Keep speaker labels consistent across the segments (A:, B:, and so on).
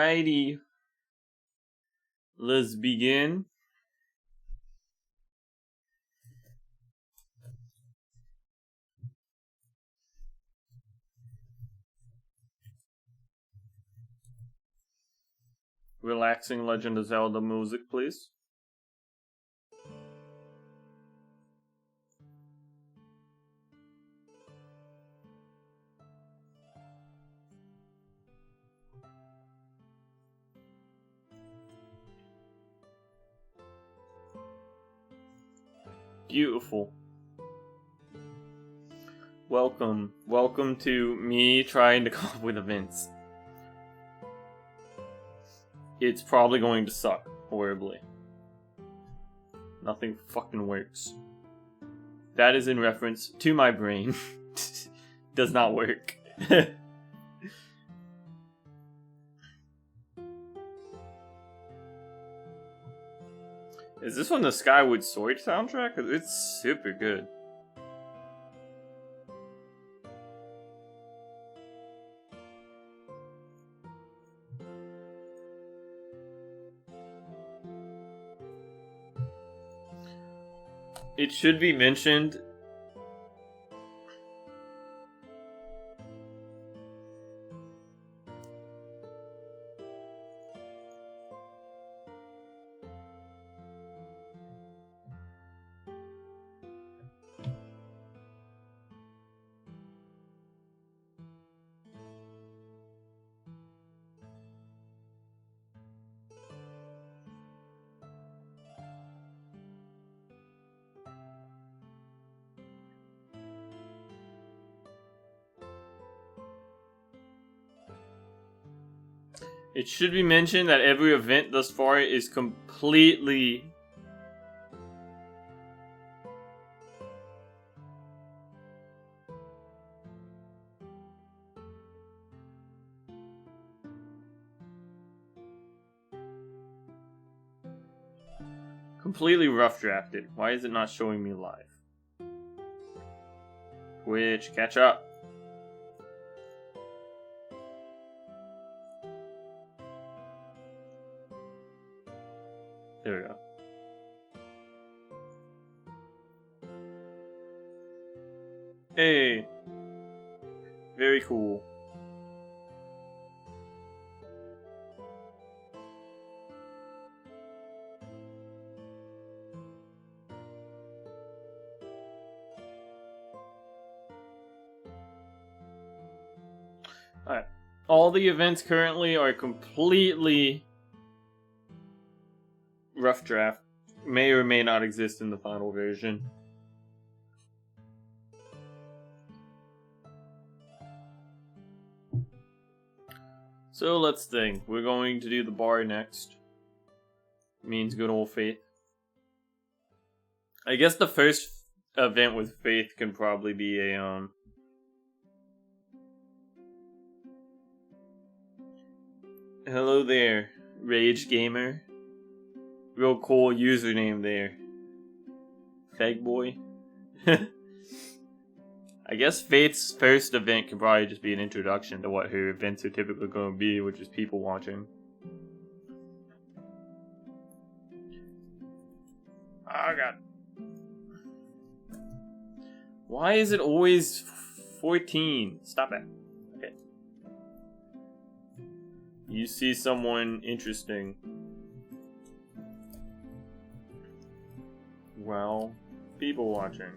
A: Alrighty. Let's begin. Relaxing Legend of Zelda music, please. Beautiful. Welcome to me trying to come up with events. It's probably going to suck horribly. Nothing fucking works. That is in reference to my brain. Does not work. Is this one the Skyward Sword soundtrack? It's super good. It should be mentioned. It should be mentioned that every event thus far is completely rough drafted. Why is it not showing me live? Twitch, catch up. There we go. Hey. Very cool. Alright. All the events currently are completely rough draft. May or may not exist in the final version. So let's think. We're going to do the bar next. Means good old Faith. I guess the first event with Faith can probably be a hello there, Rage Gamer. Real cool username there. Fag boy. I guess Faith's first event can probably just be an introduction to what her events are typically going to be, which is people watching. Oh god. Why is it always 14? Stop it. Okay. You see someone interesting. Well, people watching.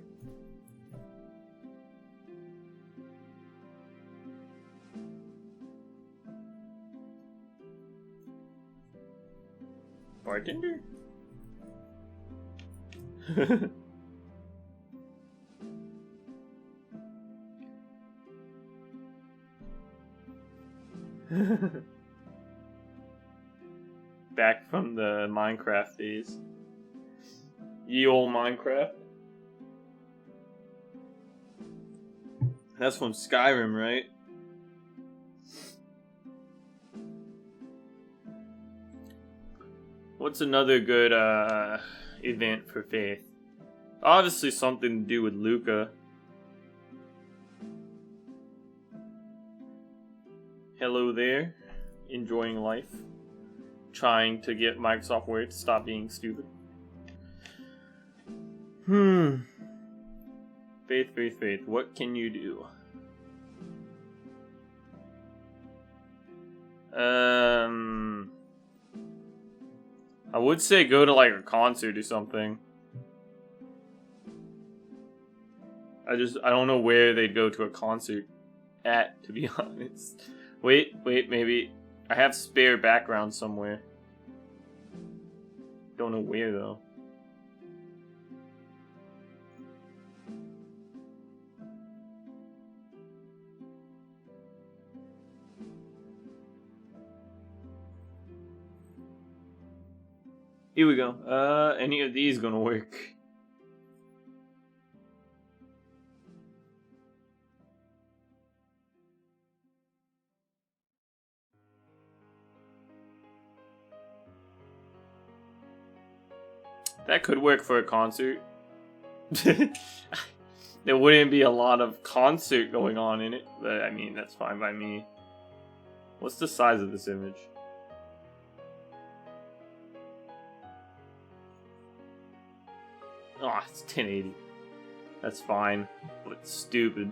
A: Bartender? Back from the Minecraft days. Ye old Minecraft. That's from Skyrim, right? What's another good event for Faith? Obviously something to do with Luca. Hello there. enjoying life, trying to get Microsoft Word to stop being stupid. Faith. What can you do? I would say go to like a concert or something. I don't know where they'd go to a concert at, to be honest. Wait, maybe I have spare background somewhere. Don't know where though. Here we go. Any of these gonna work? That could work for a concert. There wouldn't be a lot of concert going on in it, but I mean, that's fine by me. What's the size of this image? Oh, it's 1080. That's fine, but it's stupid.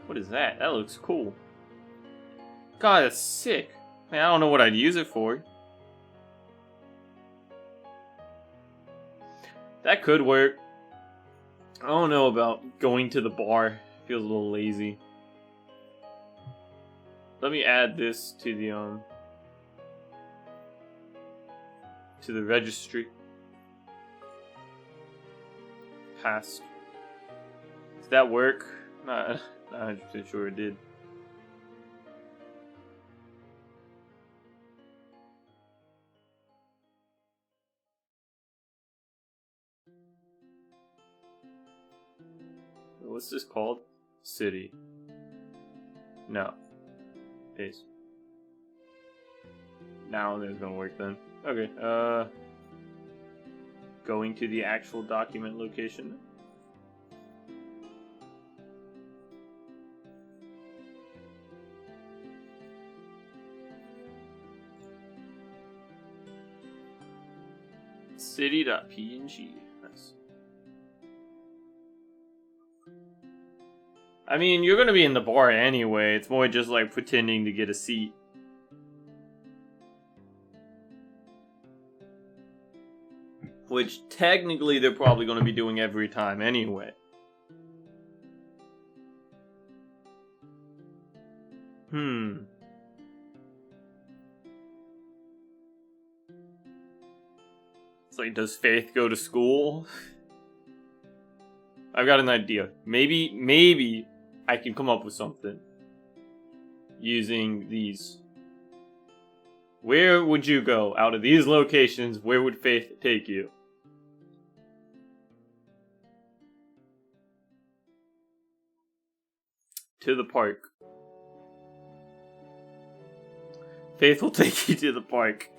A: What is that? That looks cool. God, that's sick. Man, I don't know what I'd use it for. That could work. I don't know about going to the bar. Feels a little lazy. Let me add this to the registry. Passed. Did that work? Not 100% sure it did. What's this called? City. No. Paste. Now it's gonna work then. Okay, going to the actual document location. City.png. Nice. I mean, you're gonna be in the bar anyway. It's more just like pretending to get a seat. Which technically they're probably gonna be doing every time anyway. It's like, does Faith go to school? I've got an idea. Maybe I can come up with something using these. Where would you go out of these locations? Where would Faith take you? To the park. Faith will take you to the park.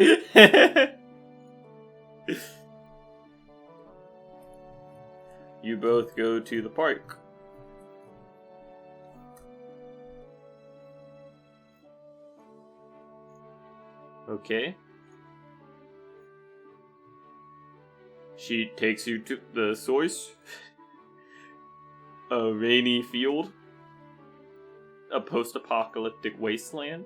A: You both go to the park. Okay. She takes you to the source. A rainy field. A post-apocalyptic wasteland.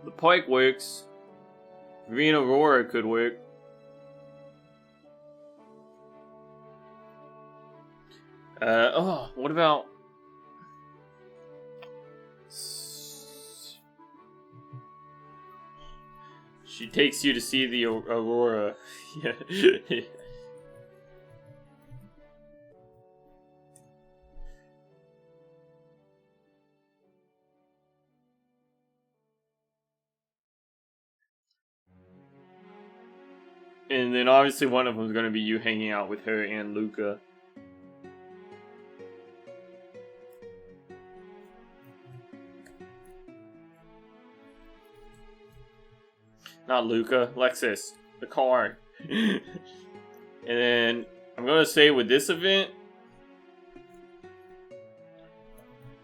A: The park works. Green Aurora could work. What about... She takes you to see the Aurora. Yeah. And then obviously one of them is going to be you hanging out with her and Luca. Not Luca. Lexus. The car. And then I'm gonna say with this event,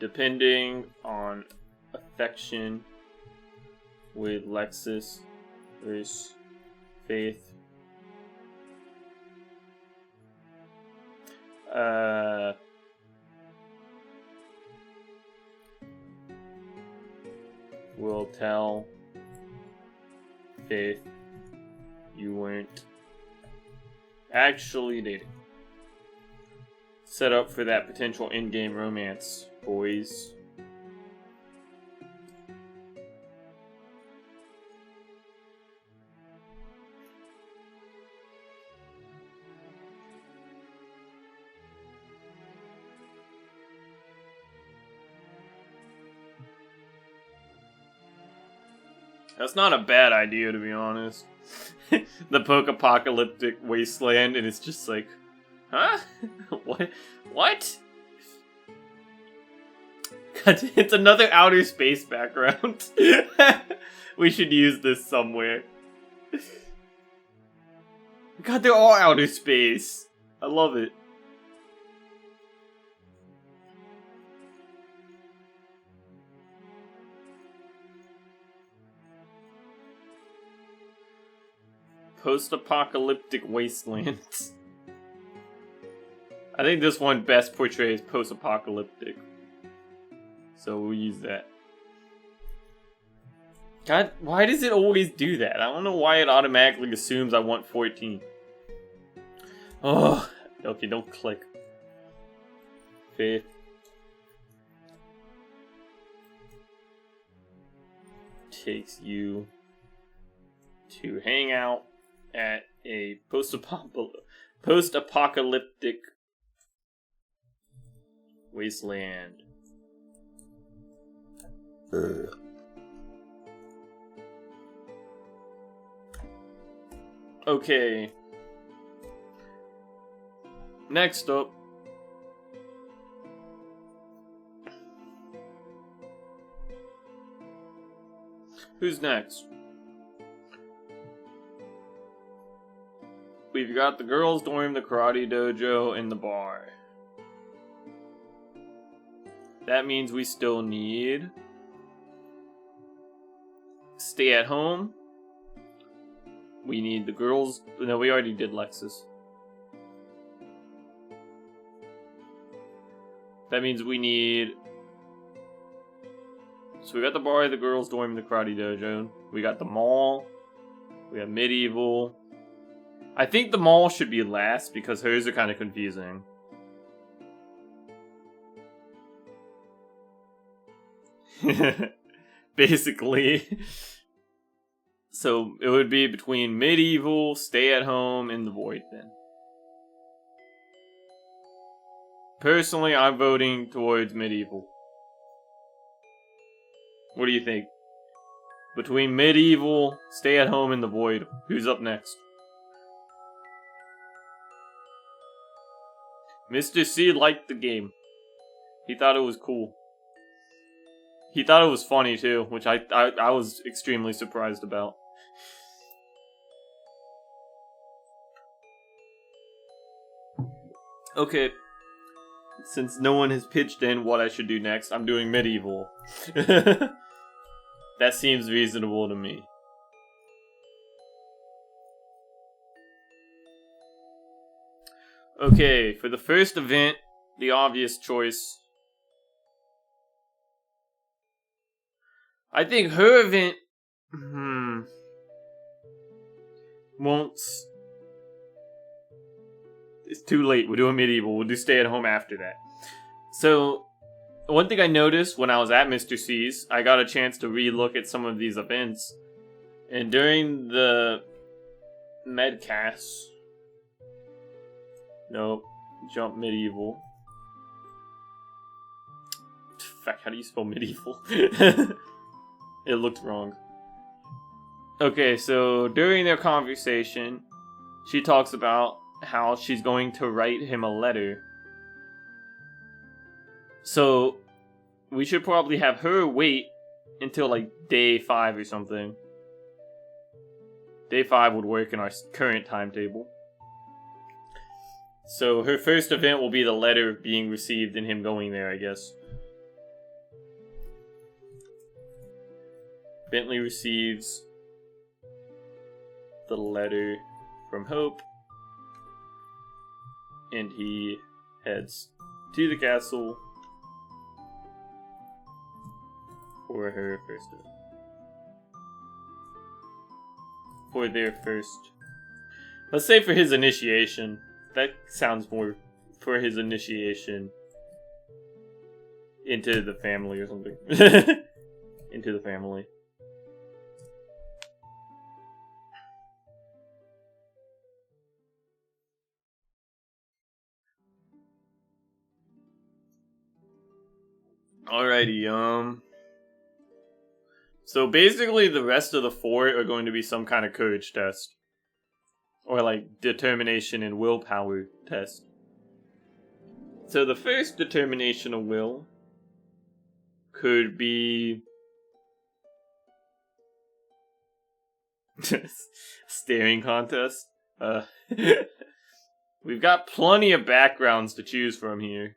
A: depending on affection with Lexus versus Faith. Will tell Faith you weren't actually dating. Set up for that potential in-game romance, boys. That's not a bad idea, to be honest. The post-apocalyptic wasteland, and it's just like, huh? What? What? God, it's another outer space background. We should use this somewhere. God, they're all outer space. I love it. Post-apocalyptic wastelands. I think this one best portrays post-apocalyptic. So we'll use that. God, why does it always do that? I don't know why it automatically assumes I want 14. Oh, okay, don't click. Faith. Takes you to hang out at a post-apocalyptic wasteland. Okay. Next up. Who's next? We've got the girls' dorm, the karate dojo, and the bar. That means we still need stay at home. We need the girls. No, we already did Lexus. That means we need. So we got the bar, the girls' dorm, the karate dojo. We got the mall. We have medieval. I think the mall should be last because hers are kind of confusing. Basically. So it would be between medieval, stay at home, and the void then. Personally, I'm voting towards medieval. What do you think? Between medieval, stay at home, and the void, who's up next? Mr. C liked the game. He thought it was cool. He thought it was funny too, which I was extremely surprised about. Okay. Since no one has pitched in what I should do next, I'm doing medieval. That seems reasonable to me. Okay, for the first event, the obvious choice. I think her event won't. It's too late. We're doing medieval. We'll do stay at home after that. So, one thing I noticed when I was at Mr. C's, I got a chance to re-look at some of these events. And during the Medcast... Nope. Jump medieval. Fuck, how do you spell medieval? It looked wrong. Okay, so during their conversation, she talks about how she's going to write him a letter. So, we should probably have her wait until like day 5 or something. Day 5 would work in our current timetable. So her first event will be the letter being received and him going there, I guess. Bentley receives the letter from Hope, and he heads to the castle for her first event. For their first... Let's say for his initiation. That sounds more for his initiation into the family or something. Into the family. Alrighty, so basically the rest of the 4 are going to be some kind of courage test. Or like determination and willpower test. So the first determination of will could be staring contest. We've got plenty of backgrounds to choose from here.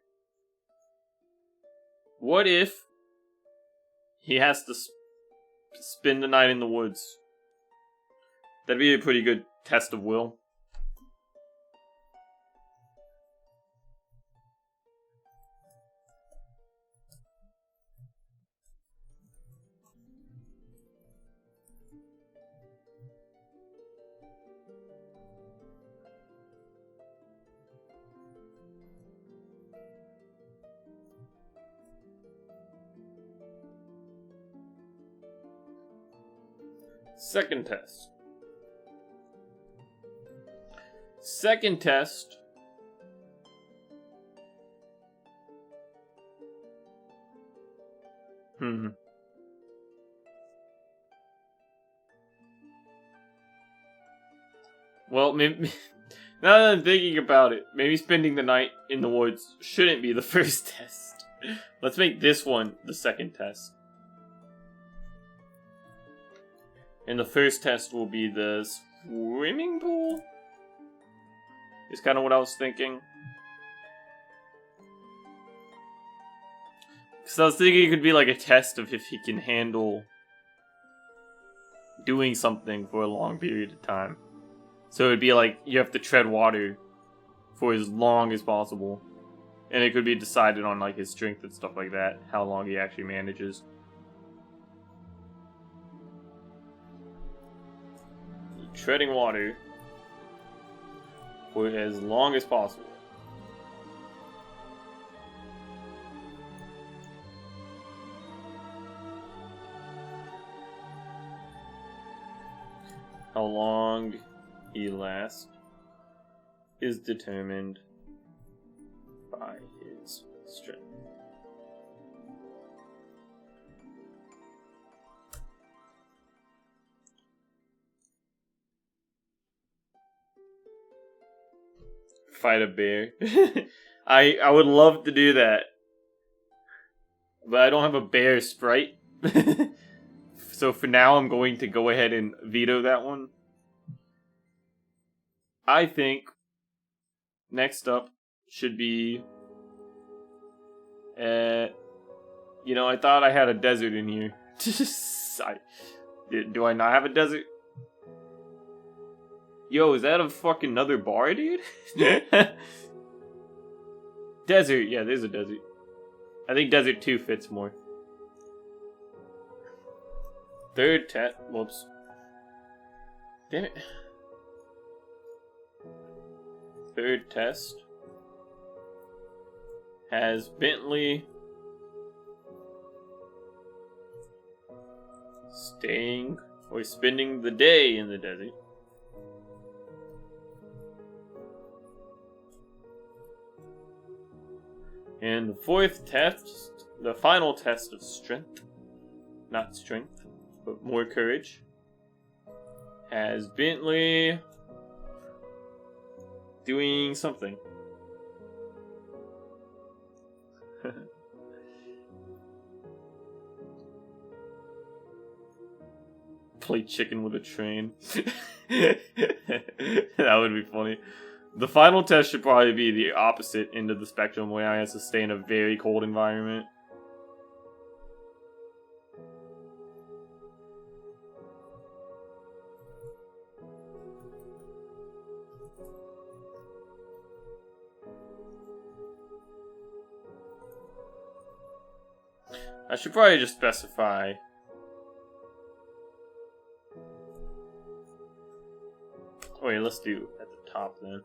A: What if he has to spend the night in the woods? That'd be a pretty good test of will. Second test. Second test. Well, maybe now that I'm thinking about it, maybe spending the night in the woods shouldn't be the first test. Let's make this one the second test. And the first test will be the swimming pool? Is kind of what I was thinking. Because I was thinking it could be like a test of if he can handle doing something for a long period of time. So it'd be like you have to tread water for as long as possible. And it could be decided on like his strength and stuff like that, how long he actually manages. Treading water for as long as possible. How long he lasts is determined by his strength. Fight a bear. I would love to do that. But I don't have a bear sprite. So for now I'm going to go ahead and veto that one. I think next up should be you know, I thought I had a desert in here. Do I not have a desert? Yo, is that a fucking another bar, dude? Desert, yeah, there's a desert. I think desert 2 fits more. Third test, whoops. Damn it. Third test has Bentley staying or spending the day in the desert. And the fourth test, the final test of strength, not strength, but more courage, has Bentley doing something. Play chicken with a train. That would be funny. The final test should probably be the opposite end of the spectrum, where I has to stay in a very cold environment. I should probably just specify. Wait, let's do at the top then.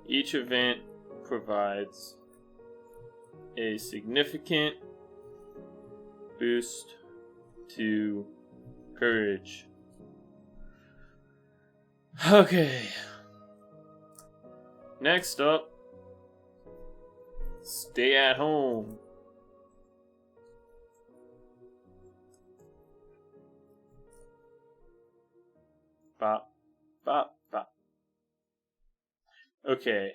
A: Each event provides a significant boost to courage. Okay. Next up, stay at home. Bop, bop, bop. Okay.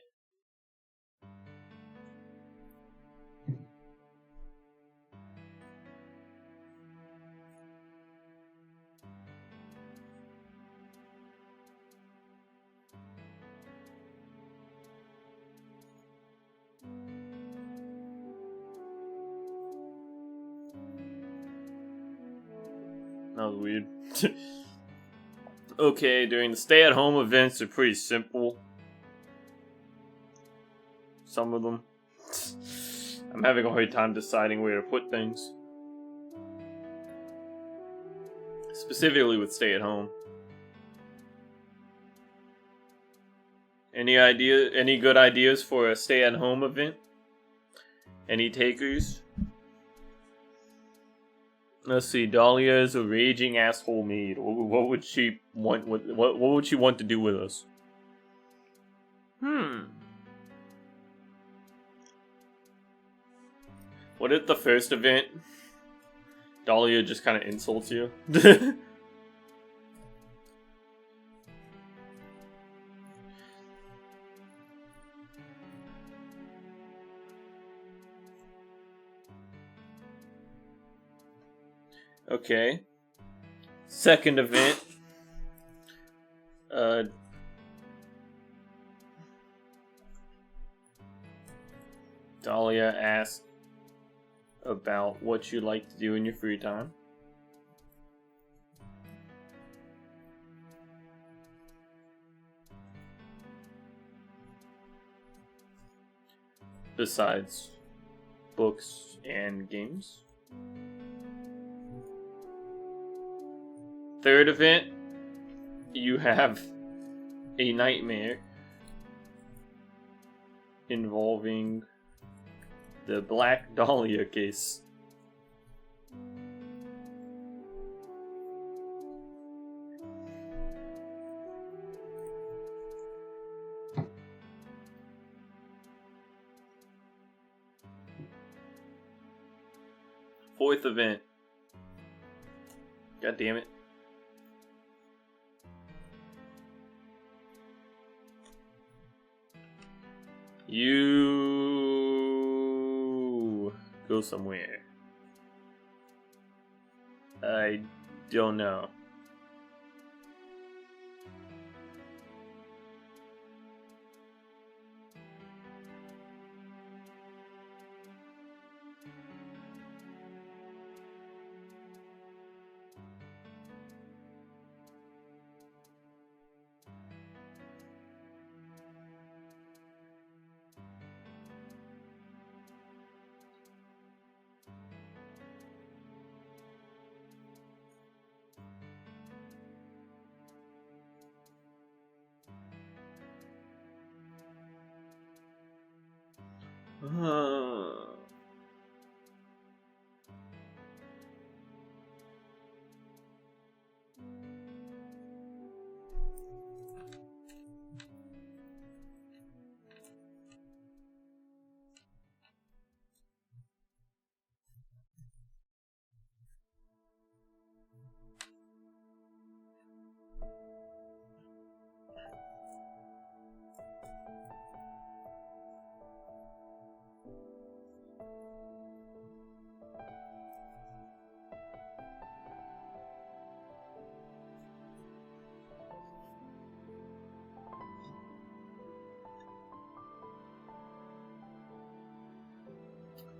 A: That was weird. Okay, during the stay-at-home events, are pretty simple. Some of them. I'm having a hard time deciding where to put things. Specifically with stay-at-home. Any good ideas for a stay-at-home event? Any takers? Let's see. Dahlia is a raging asshole maid. What would she want? What would she want to do with us? What if the first event, Dahlia just kind of insults you? Okay. Second event. Dahlia asks about what you like to do in your free time. Besides books and games. Third event, you have a nightmare involving the Black Dahlia case. Fourth event. God damn it. You go somewhere. I don't know.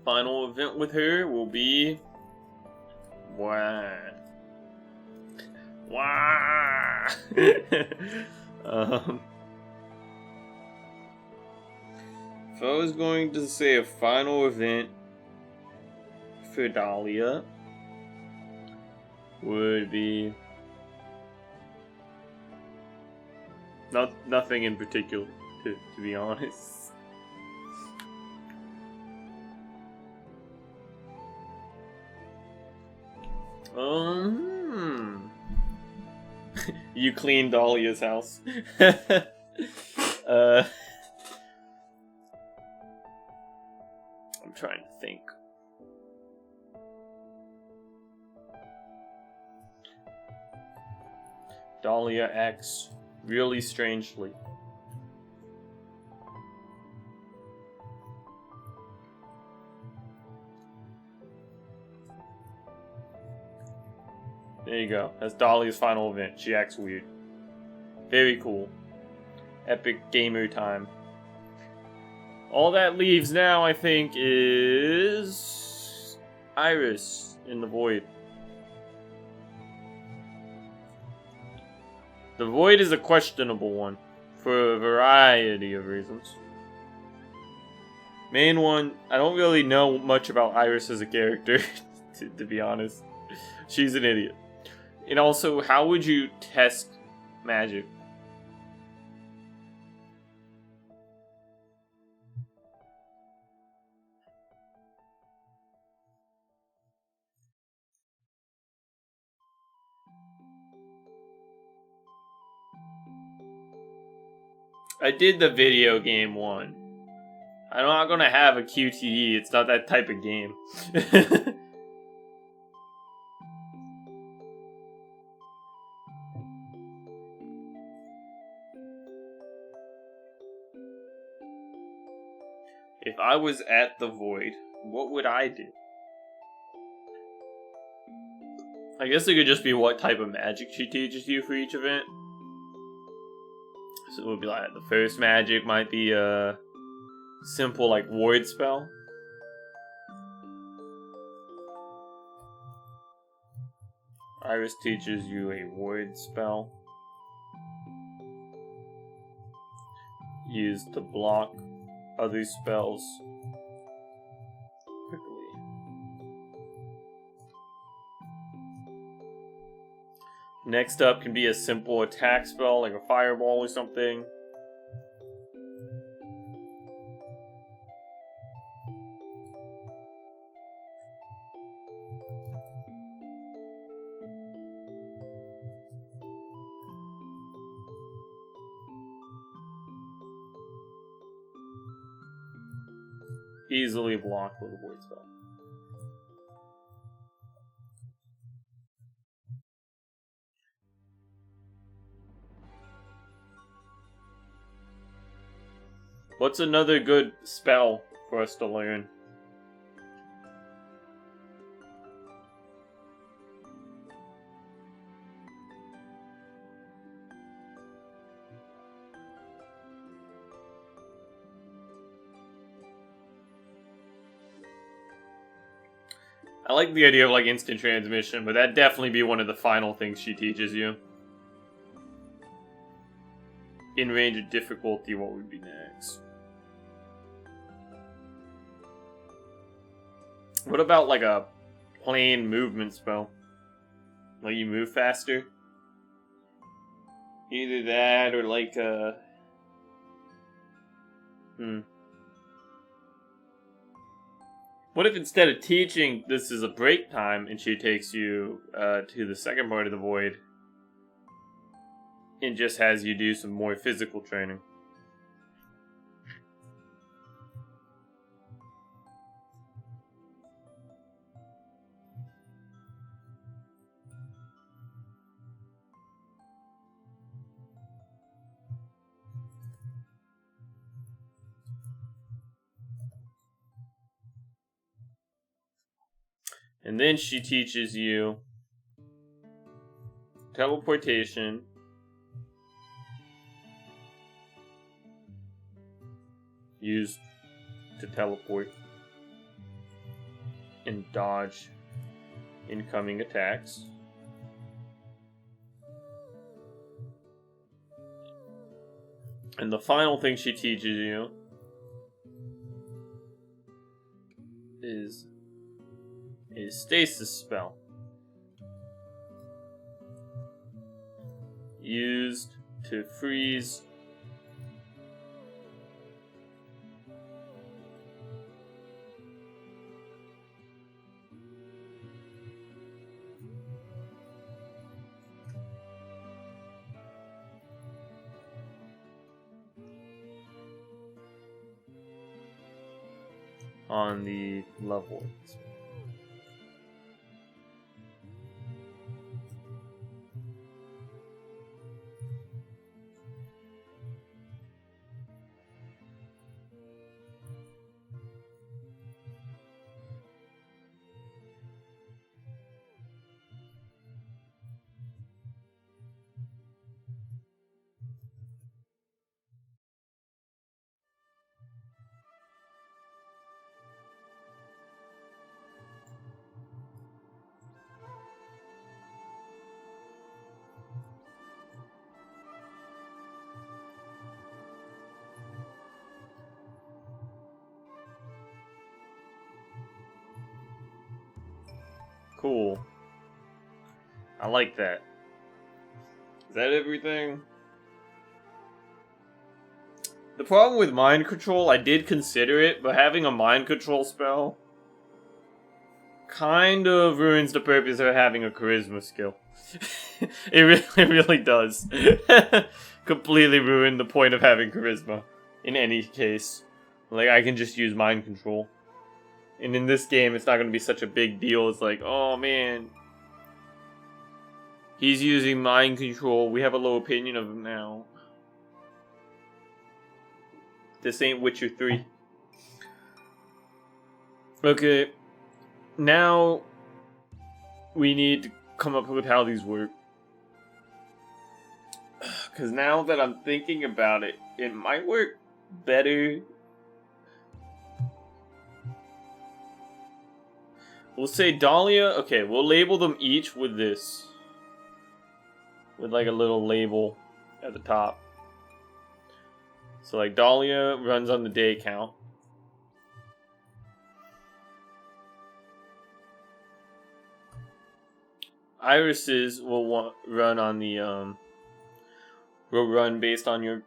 A: Final event with her will be... Wah. Wah. If I was going to say a final event for Dahlia, would be nothing in particular, to be honest. You cleaned Dahlia's house. I'm trying to think. Dahlia acts really strangely. There you go. That's Dahlia's final event. She acts weird. Very cool. Epic gamer time. All that leaves now, I think, is Iris in the Void. The Void is a questionable one for a variety of reasons. Main one, I don't really know much about Iris as a character, to be honest. She's an idiot. And also, how would you test magic? I did the video game one. I'm not gonna have a QTE, it's not that type of game. If I was at the Void, what would I do? I guess it could just be what type of magic she teaches you for each event. So it would be like, the first magic might be a simple like ward spell. Iris teaches you a ward spell. Used to block other spells quickly. Next up can be a simple attack spell like a fireball or something. Easily blocked with a void spell. What's another good spell for us to learn? I like the idea of like instant transmission, but that'd definitely be one of the final things she teaches you. In range of difficulty, what would be next? What about like a plain movement spell? Like you move faster? Either that or like a... What if instead of teaching this is a break time and she takes you to the second part of the void and just has you do some more physical training? And then she teaches you teleportation, used to teleport, and dodge incoming attacks. And the final thing she teaches you is a stasis spell. Used to freeze on the level. Cool. I like that. Is that everything? The problem with mind control, I did consider it, but having a mind control spell kind of ruins the purpose of having a charisma skill. It really does. Completely ruin the point of having charisma. In any case. Like, I can just use mind control. And in this game, it's not going to be such a big deal. It's like, oh man, he's using mind control. We have a low opinion of him now. This ain't Witcher 3. Okay. Now, we need to come up with how these work. Because now that I'm thinking about it, it might work better. We'll say Dahlia. Okay, we'll label them each with this. With like a little label at the top. So like Dahlia runs on the day count. Irises will run on the will run based on your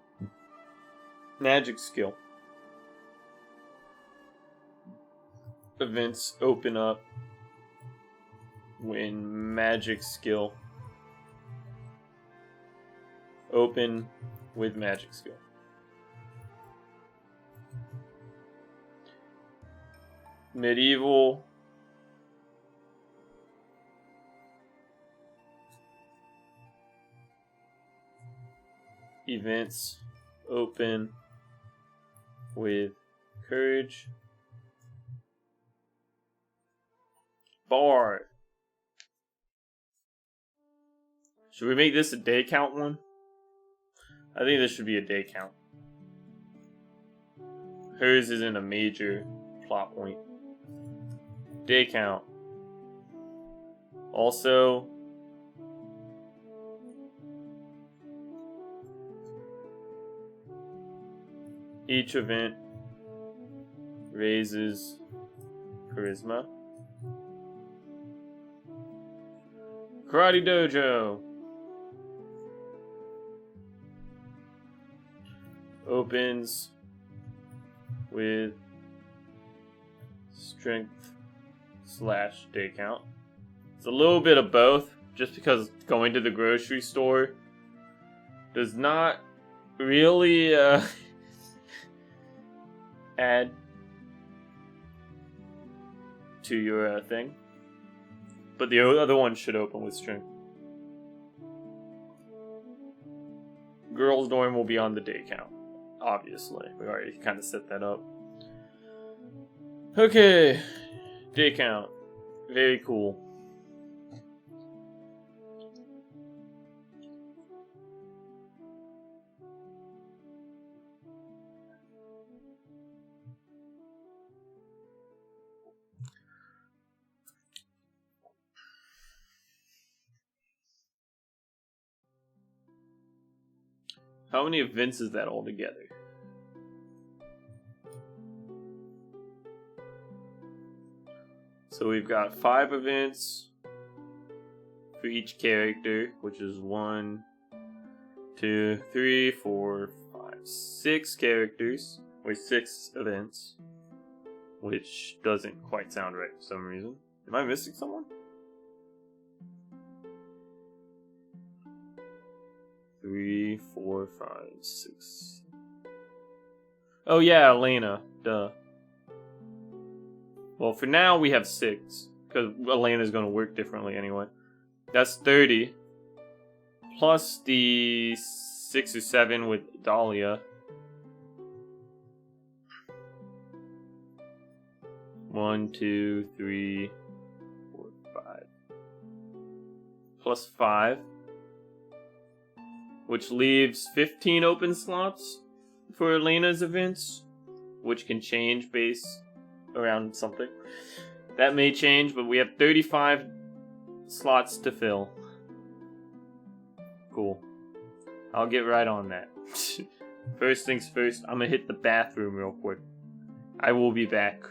A: magic skill. Events open up when magic skill open with magic skill. Medieval events open with courage. Bard. Should we make this a day count one? I think this should be a day count. Hers isn't a major plot point. Day count. Also, each event raises charisma. Karate Dojo opens with strength / day count. It's a little bit of both, just because going to the grocery store does not really add to your thing. But the other one should open with strength. Girls' dorm will be on the day count. Obviously. We already kind of set that up. Okay. Day count. Very cool. How many events is that altogether? So we've got 5 events for each character, which is 1, 2, 3, 4, 5, 6 characters with 6 events, which doesn't quite sound right for some reason. Am I missing someone? 3, 4, 5, 6. Oh yeah, Elena. Duh. Well, for now we have 6, because Elena's going to work differently anyway. That's 30. Plus the 6 or 7 with Dahlia. 1, 2, 3, 4, 5. Plus 5. Which leaves 15 open slots for Elena's events, which can change based around something. That may change, but we have 35 slots to fill. Cool. I'll get right on that. First things first, I'm gonna hit the bathroom real quick. I will be back.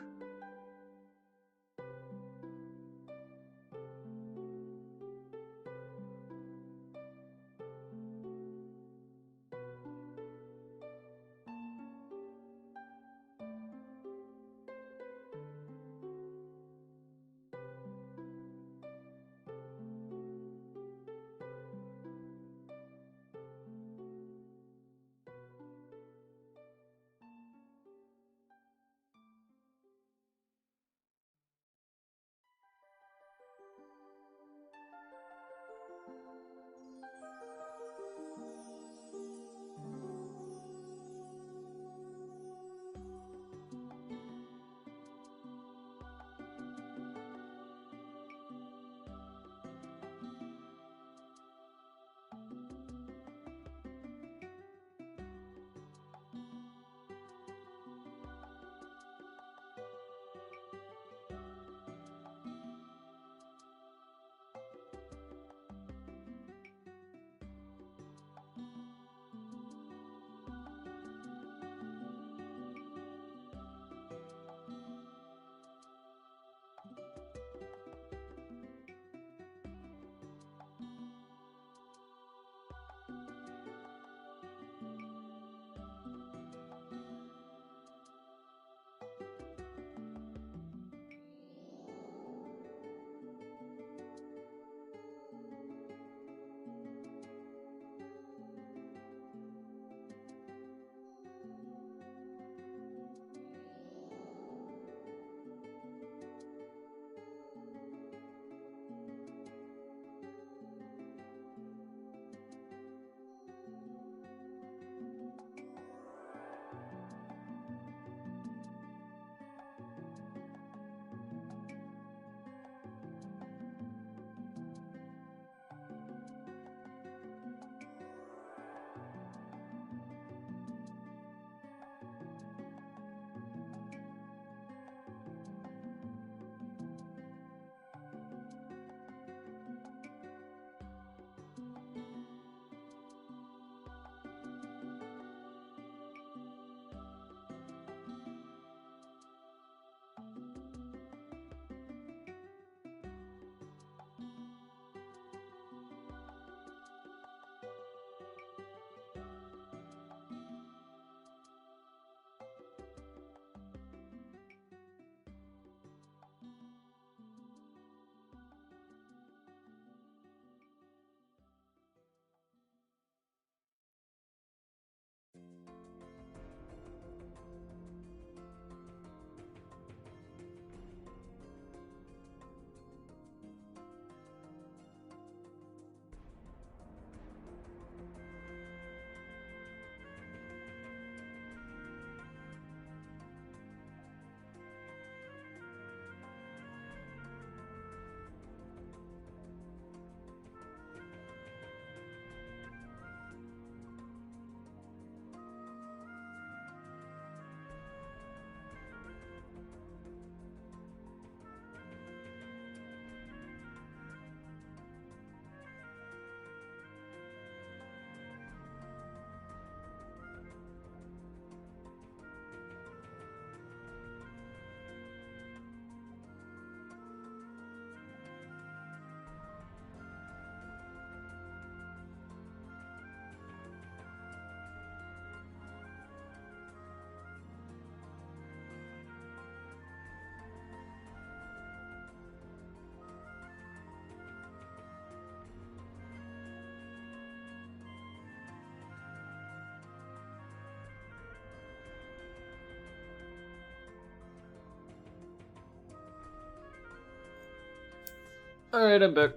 A: Alright, I'm back.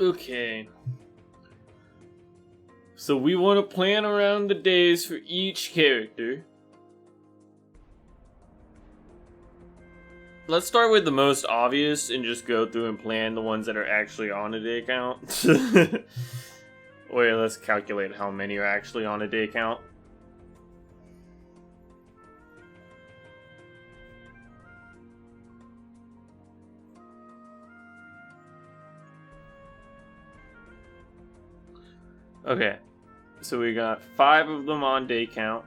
A: Okay. So we want to plan around the days for each character. Let's start with the most obvious and just go through and plan the ones that are actually on a day count. Wait, let's calculate how many are actually on a day count. Okay, so we got 5 of them on day count.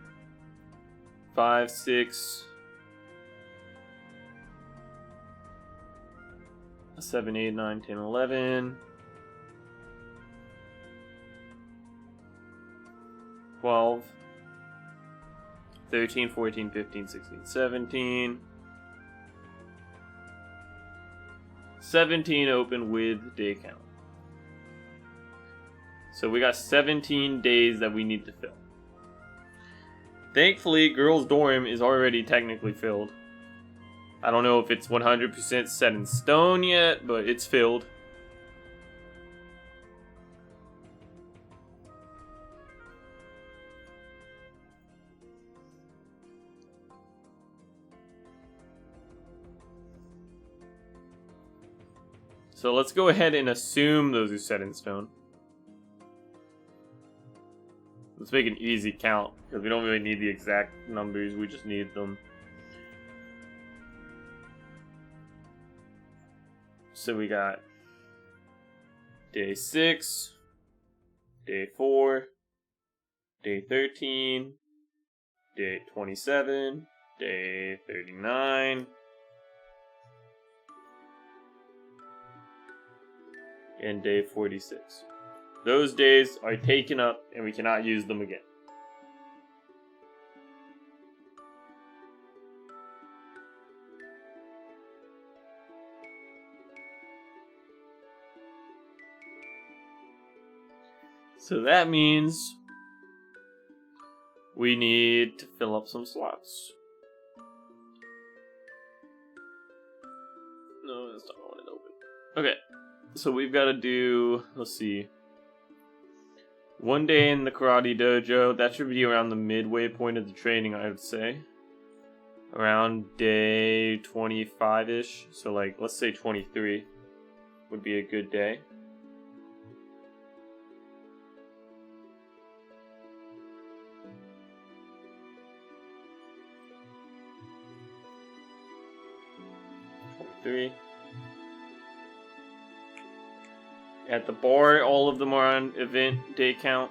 A: 5, 6, 7, 8, 9, 10, 11, 12, 13, 14, 15, 16, 17. 17 open with day count. So we got 17 days that we need to fill. Thankfully, Girls' Dorm is already technically filled. I don't know if it's 100% set in stone yet, but it's filled. So let's go ahead and assume those are set in stone. Let's make an easy count, because we don't really need the exact numbers, we just need them. So we got day 6, day 4, day 13, day 27, day 39, and day 46. Those days are taken up and we cannot use them again. So that means we need to fill up some slots. No, that's not what I wanted to open. Okay, so we've got to do, let's see. 1 day in the karate dojo. That should be around the midway point of the training, I would say. Around day 25-ish. So like, let's say 23 would be a good day. At the bar, all of them are on event day count.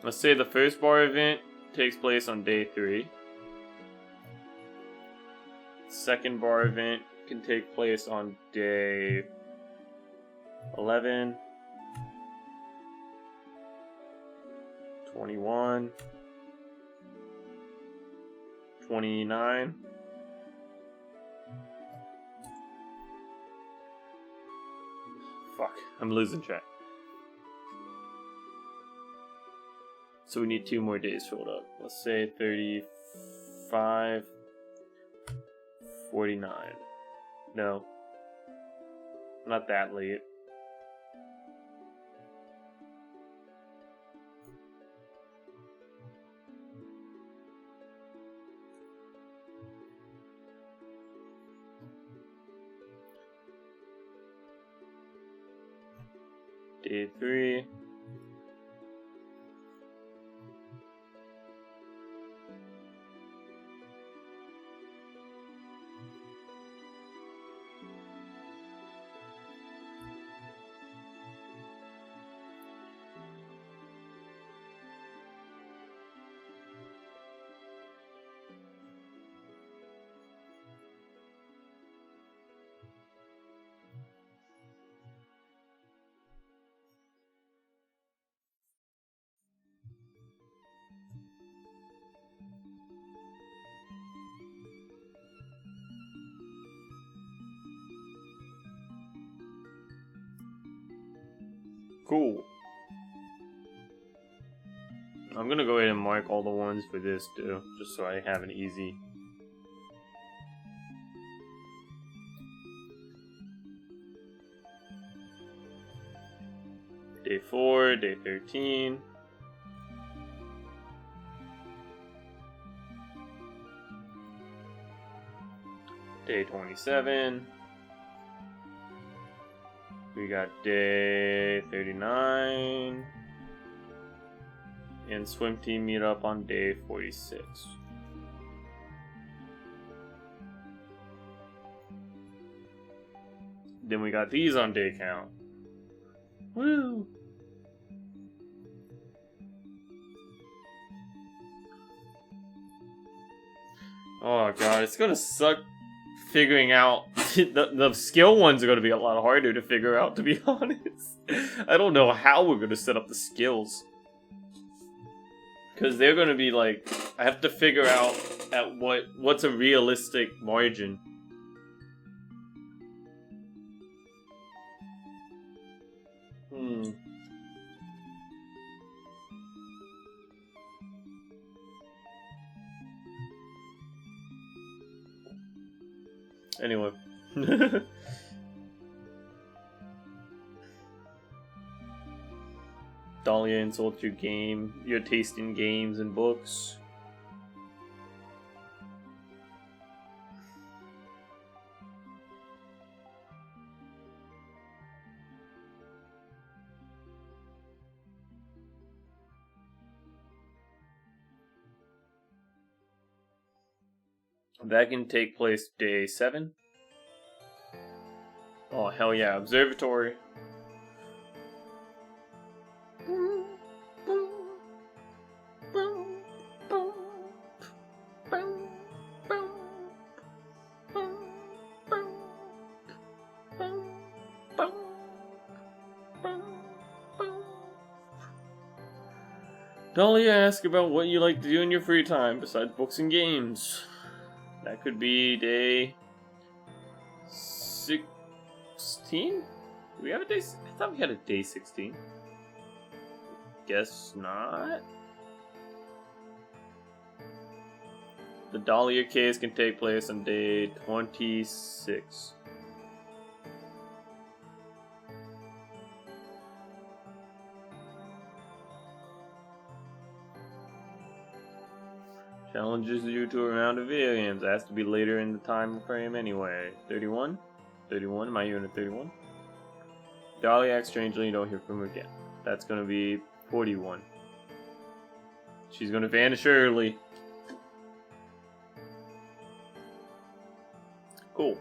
A: Let's say the first bar event takes place on day 3. Second bar event can take place on day 11, 21, 29. Fuck, I'm losing track. So we need 2 more days filled up. Let's say 35, 49. No. Not that late. Day 3. Cool. I'm gonna go ahead and mark all the ones for this too, just so I have an easy. Day 4, day 13. Day 27. We got day 39. And swim team meet up on day 46. Then we got these on day count. Woo! Oh god, it's gonna suck figuring out. the skill ones are gonna be a lot harder to figure out, to be honest. I don't know how we're gonna set up the skills. Because they're gonna be like, I have to figure out at what's a realistic margin. Anyway. Dahlia insults your taste in games and books. That can take place day 7. Oh, hell yeah. Observatory. Dahlia asks about what you like to do in your free time besides books and games. That could be day 16? Do we have a day? I thought we had a day 16. Guess not. The Dahlia case can take place on day 26. Challenges you to a round of video games. It has to be later in the time frame anyway. 31? 31? Am I even at 31? Dahlia acts strangely, you don't hear from her again. That's gonna be 41. She's gonna vanish early. Cool.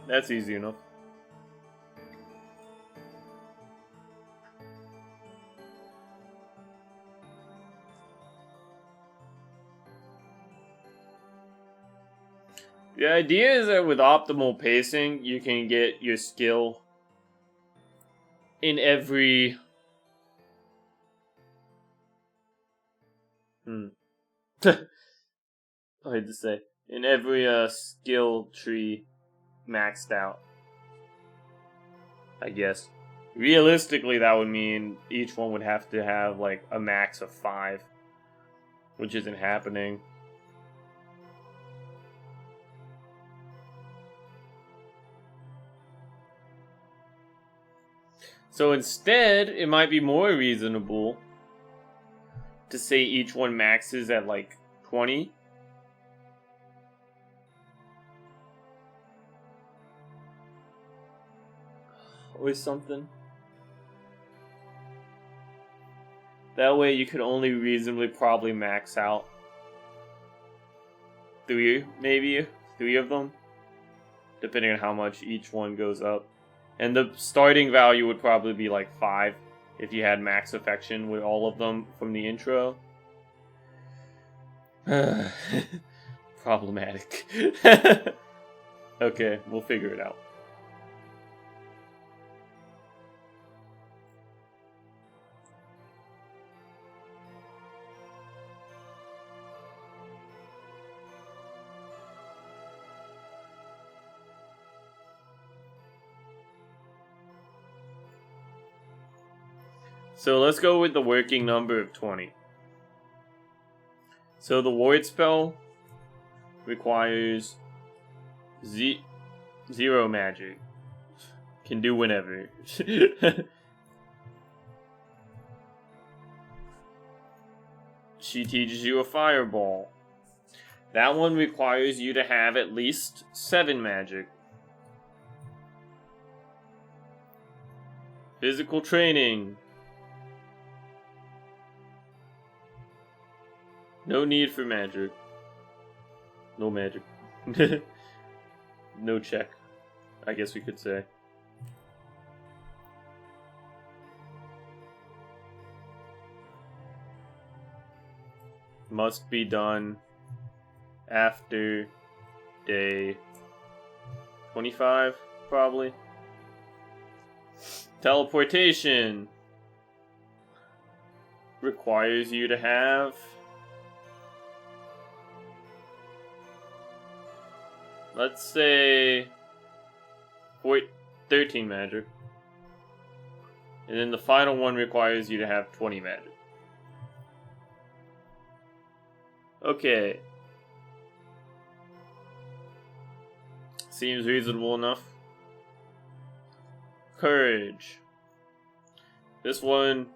A: That's easy enough. The idea is that with optimal pacing, you can get your skill in every... I had to say. In every skill tree maxed out. I guess. Realistically, that would mean each one would have to have like a max of 5. Which isn't happening. So instead, it might be more reasonable to say each one maxes at like 20. Or something. That way you could only reasonably probably max out 3, maybe 3 of them. Depending on how much each one goes up. And the starting value would probably be like 5 if you had max affection with all of them from the intro. Problematic. Okay, we'll figure it out. So let's go with the working number of 20. So the ward spell requires 0 magic. Can do whenever. She teaches you a fireball. That one requires you to have at least 7 magic. Physical training. No need for magic. No magic. No check, I guess we could say. Must be done after day 25, probably. Teleportation requires you to have, let's say, 13 magic. And then the final one requires you to have 20 magic. Okay. Seems reasonable enough. Courage. This one,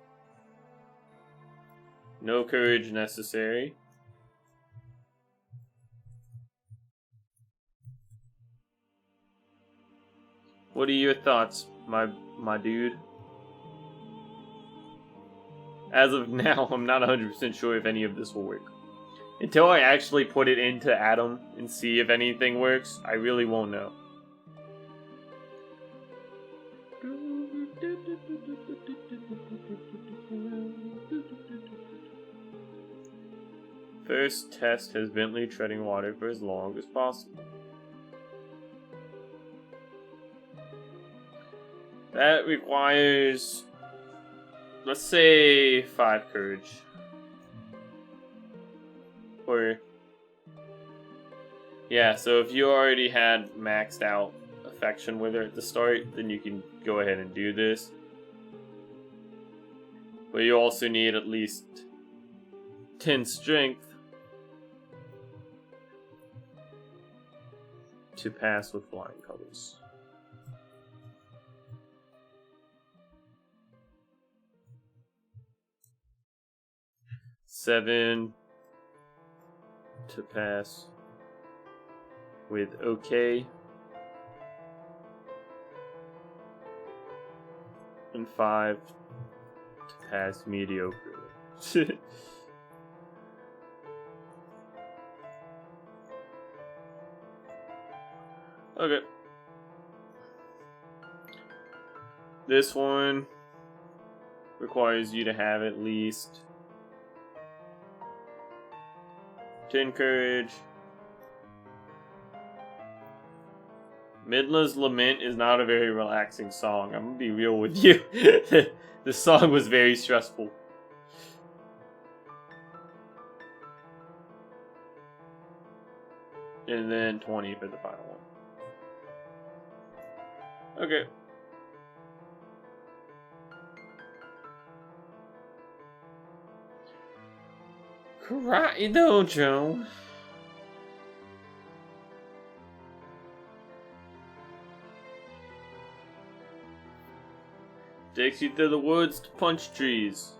A: no courage necessary. What are your thoughts, my dude? As of now, I'm not 100% sure if any of this will work. Until I actually put it into Adam and see if anything works, I really won't know. First test has Bentley treading water for as long as possible. That requires, let's say, 5 courage. Or, yeah, so if you already had maxed out affection with her at the start, then you can go ahead and do this. But you also need at least 10 strength to pass with flying colors. Seven to pass with okay. And 5 to pass mediocre. Okay. This one requires you to have at least 10 courage. Midla's Lament is not a very relaxing song. I'm gonna be real with you. The song was very stressful. And then 20 for the final one. Okay. Karate Dojo. Takes you through the woods to punch trees.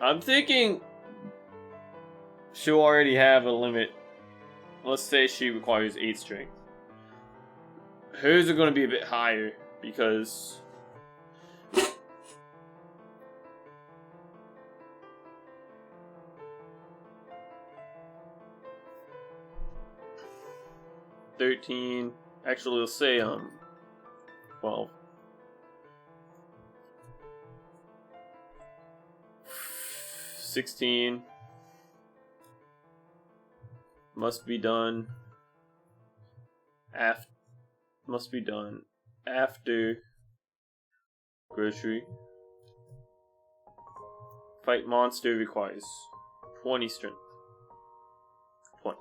A: I'm thinking she'll already have a limit. Let's say she requires 8 strength. Hers are going to be a bit higher because $13. Actually, let's say 12. $16. Must be done after grocery. Fight monster requires 20 strength. 20.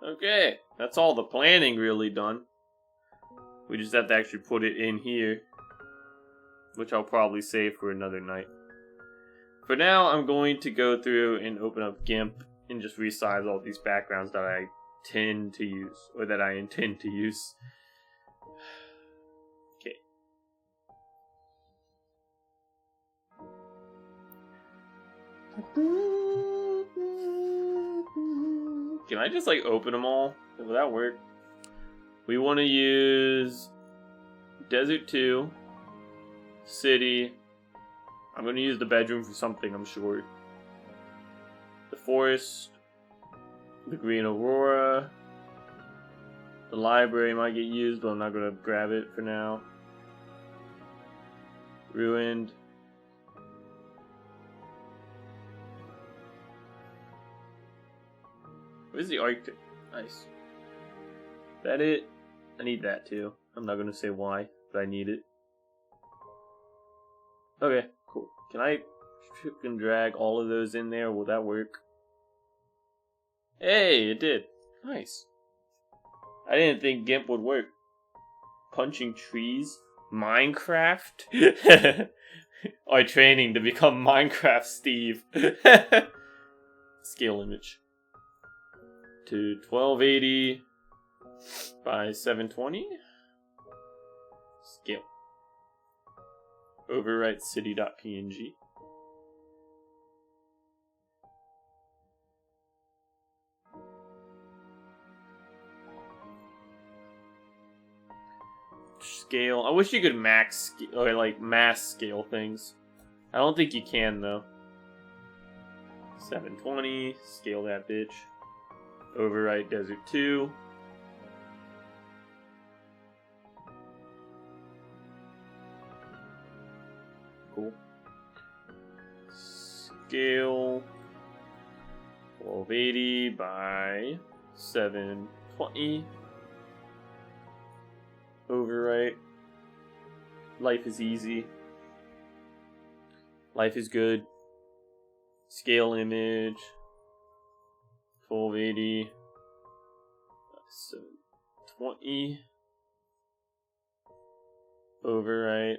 A: Okay, that's all the planning really done. We just have to actually put it in here, which I'll probably save for another night. For now, I'm going to go through and open up GIMP and just resize all these backgrounds that I tend to use, or that I intend to use. Okay. Can I just like open them all? Will that work? We want to use Desert 2, City. I'm going to use the bedroom for something, I'm sure. The Forest, the Green Aurora. The library might get used, but I'm not going to grab it for now. Ruined. Where's the Arctic? Nice. That it? I need that too. I'm not gonna say why, but I need it. Okay, cool. Can I and drag all of those in there? Will that work? Hey, it did. Nice. I didn't think GIMP would work. Punching trees? Minecraft? Or training to become Minecraft Steve. Scale image. To 1280 by 720. Scale. Overwrite city.png. Scale. I wish you could max or like mass scale things. I don't think you can though. 720. Scale that bitch. Overwrite Desert 2. Cool. Scale 1280 by 720. Overwrite. Life is easy. Life is good. Scale image. 1280. 720. Overwrite.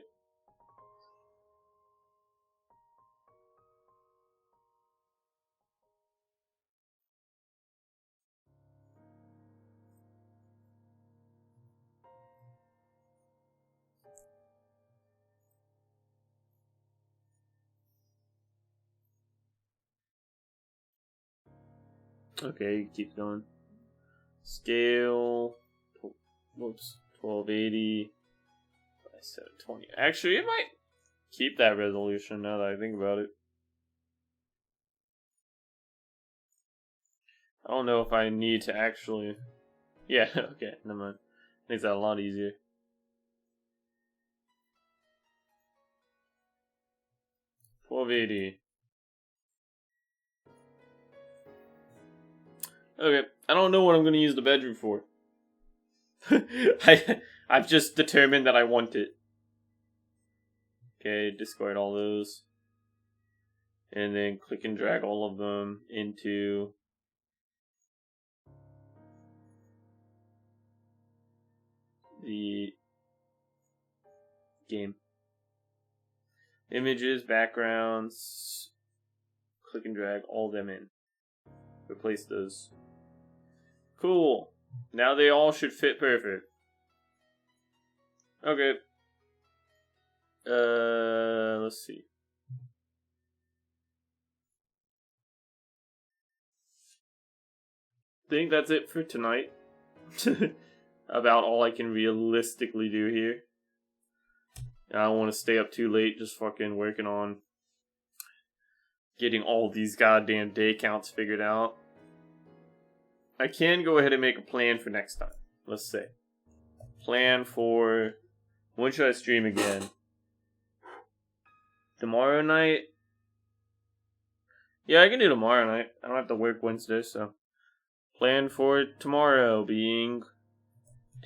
A: Okay, keep going. Scale. Whoops. 1280 by 720. Actually, it might keep that resolution now that I think about it. I don't know if I need to actually. Yeah, okay, never mind. Makes that a lot easier. $12.80. Okay, I don't know what I'm gonna use the bedroom for. I've just determined that I want it. Okay, discard all those. And then click and drag all of them into the game. Images, backgrounds. Click and drag all of them in. Replace those. Cool. Now they all should fit perfect. Okay. Let's see. I think that's it for tonight. About all I can realistically do here. I don't want to stay up too late just fucking working on getting all these goddamn day counts figured out. I can go ahead and make a plan for next time. Let's say. Plan for... When should I stream again? Tomorrow night? Yeah, I can do tomorrow night. I don't have to work Wednesday, so... Plan for tomorrow being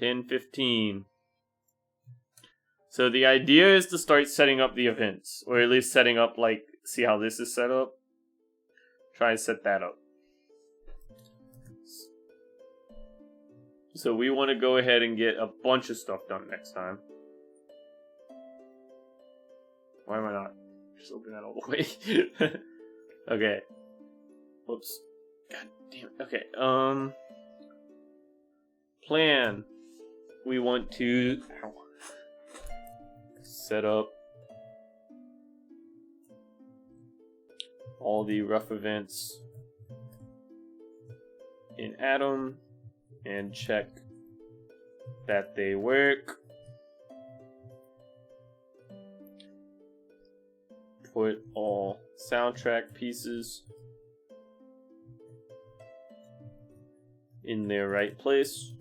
A: 10:15. So the idea is to start setting up the events. Or at least setting up, like, see how this is set up? Try and set that up. So we want to go ahead and get a bunch of stuff done next time. Why am I not just open that all the way? Okay. Whoops. God damn it. Okay. Plan. We want to set up all the rough events in Atom and check that they work. Put all soundtrack pieces in their right place.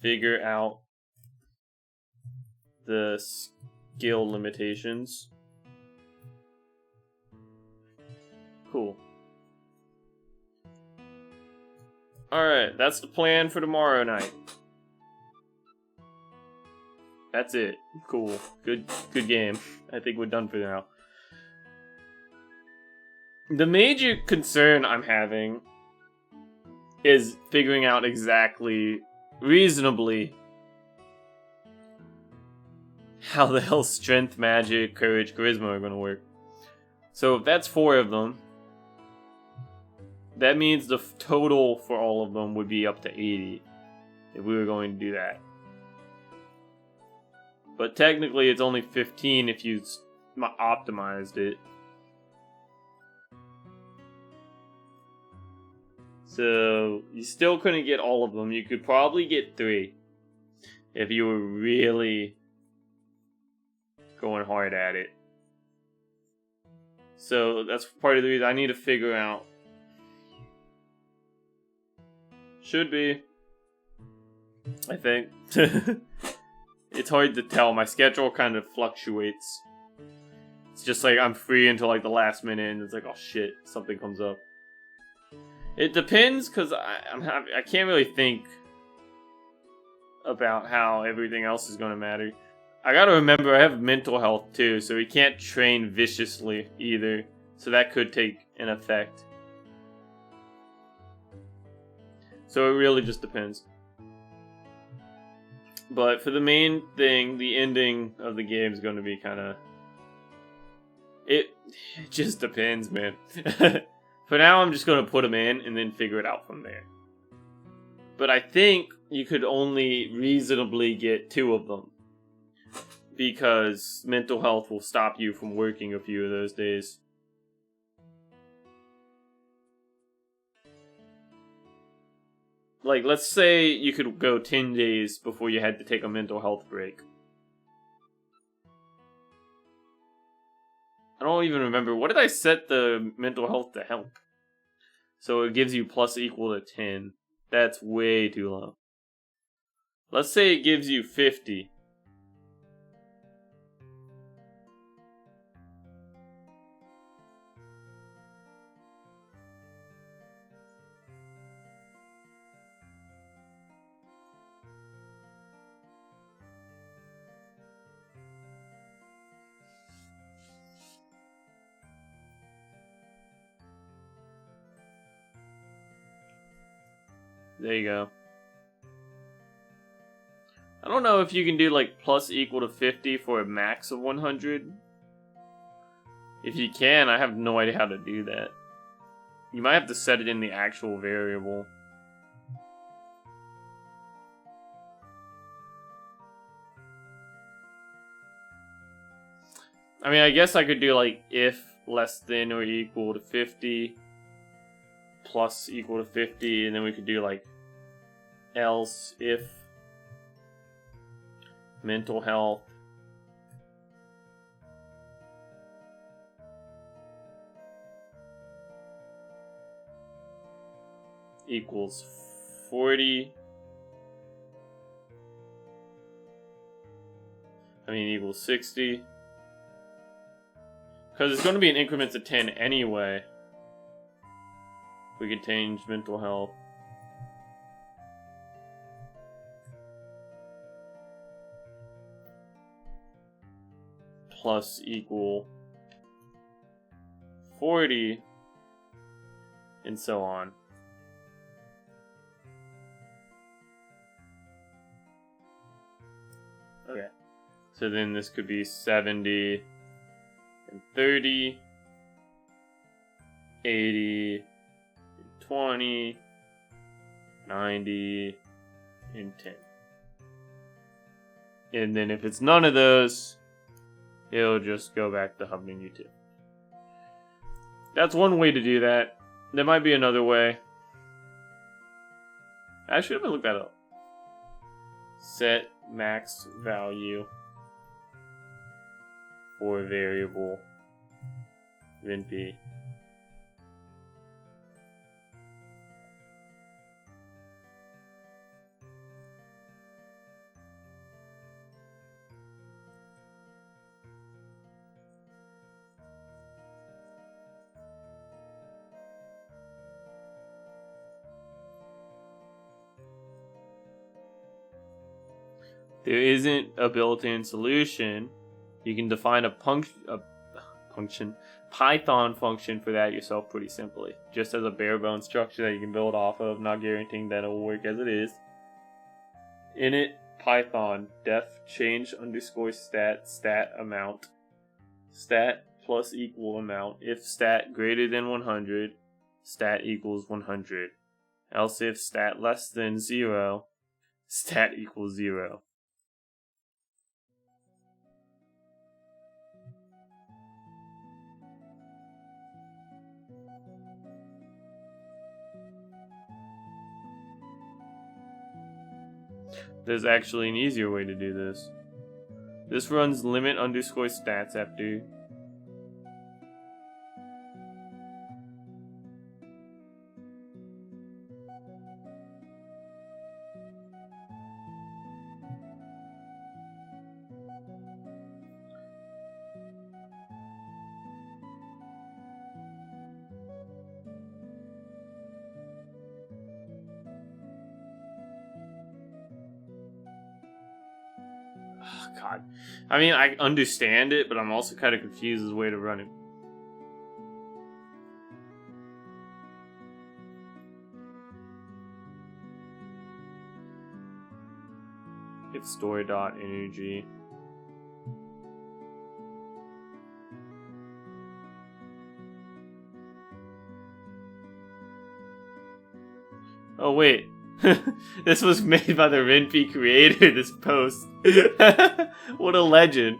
A: Figure out the skill limitations. Cool. Alright, that's the plan for tomorrow night. That's it. Cool. Good game. I think we're done for now. The major concern I'm having is figuring out exactly, reasonably, how the hell strength, magic, courage, charisma are going to work. So if that's 4 of them, that means the total for all of them would be up to 80 if we were going to do that. But technically it's only 15 if you optimized it. So you still couldn't get all of them. You could probably get 3 if you were really going hard at it. So that's part of the reason I need to figure out. Should be, I think. It's hard to tell. My schedule kind of fluctuates. It's just like I'm free until like the last minute, and it's like, oh shit, something comes up. It depends, because I can't really think about how everything else is going to matter. I gotta remember I have mental health too, so we can't train viciously either. So that could take an effect. So it really just depends. But for the main thing, the ending of the game is going to be kind of... It just depends, man. For now, I'm just going to put them in and then figure it out from there. But I think you could only reasonably get 2 of them. Because mental health will stop you from working a few of those days. Like, let's say you could go 10 days before you had to take a mental health break. I don't even remember. What did I set the mental health to help? So it gives you plus equal to 10. That's way too low. Let's say it gives you 50. There you go. I don't know if you can do like plus equal to 50 for a max of 100. If you can, I have no idea how to do that. You might have to set it in the actual variable. I mean, I guess I could do like if less than or equal to 50 plus equal to 50, and then we could do like else if mental health equals 40. I mean equals 60. Because it's going to be in increments of 10 anyway. We can change mental health. plus equal 40, and so on. Okay, so then this could be 70 and 30, 80 and 20, 90 and 10. And then if it's none of those, it'll just go back to hub menu 2. That's one way to do that. There might be another way. Actually, I'm gonna look that up. Set max value for variable Renpy. There isn't a built-in solution. You can define a Python function for that yourself pretty simply. Just as a bare bones structure that you can build off of, not guaranteeing that it'll work as it is. Init Python def change underscore stat amount. Stat plus equal amount. If stat greater than 100, stat equals 100. Else if stat less than 0, stat equals 0. There's actually an easier way to do this. This runs limit underscore stats after. God. I mean, I understand it, but I'm also kind of confused as a way to run it. Get story.energy. Oh, wait. This was made by the Renpy creator, this post. What a legend.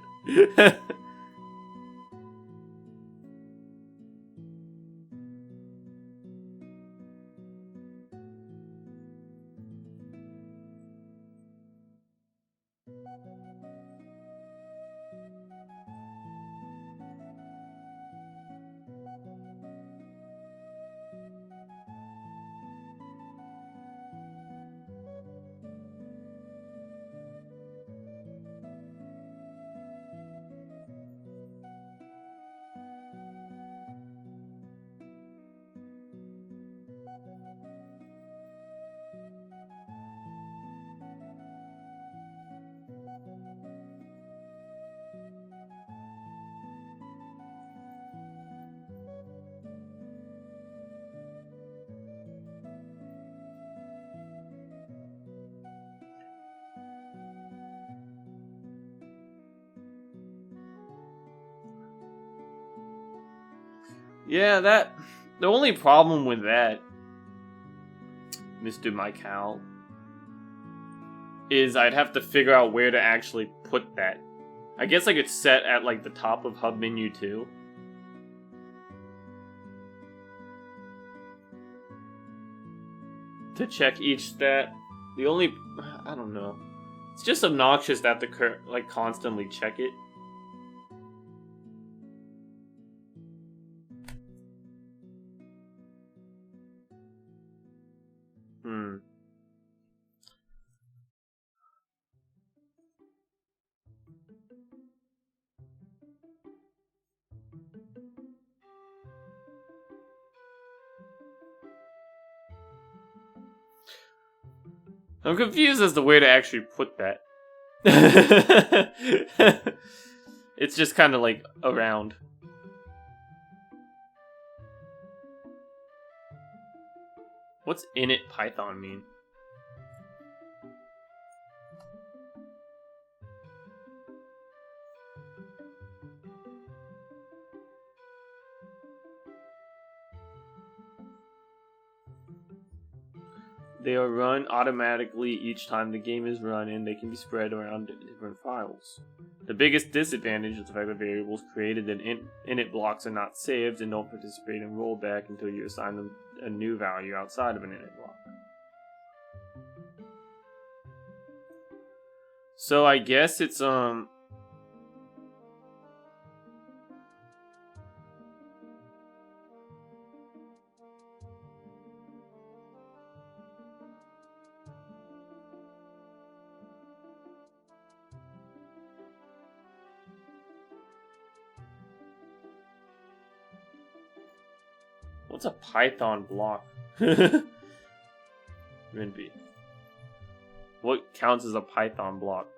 A: Yeah, the only problem with that, Mr. Michael, is I'd have to figure out where to actually put that. I guess I could set at like the top of hub menu 2. To check each stat. The only, I don't know. It's just obnoxious to have to like constantly check it. I'm confused as to where to actually put that. It's just kind of like around. What's init Python mean? They are run automatically each time the game is run, and they can be spread around different files. The biggest disadvantage is the fact that variables created in init blocks are not saved and don't participate in rollback until you assign them a new value outside of an init block. So I guess it's what's a Python block? Renpy. What counts as a Python block?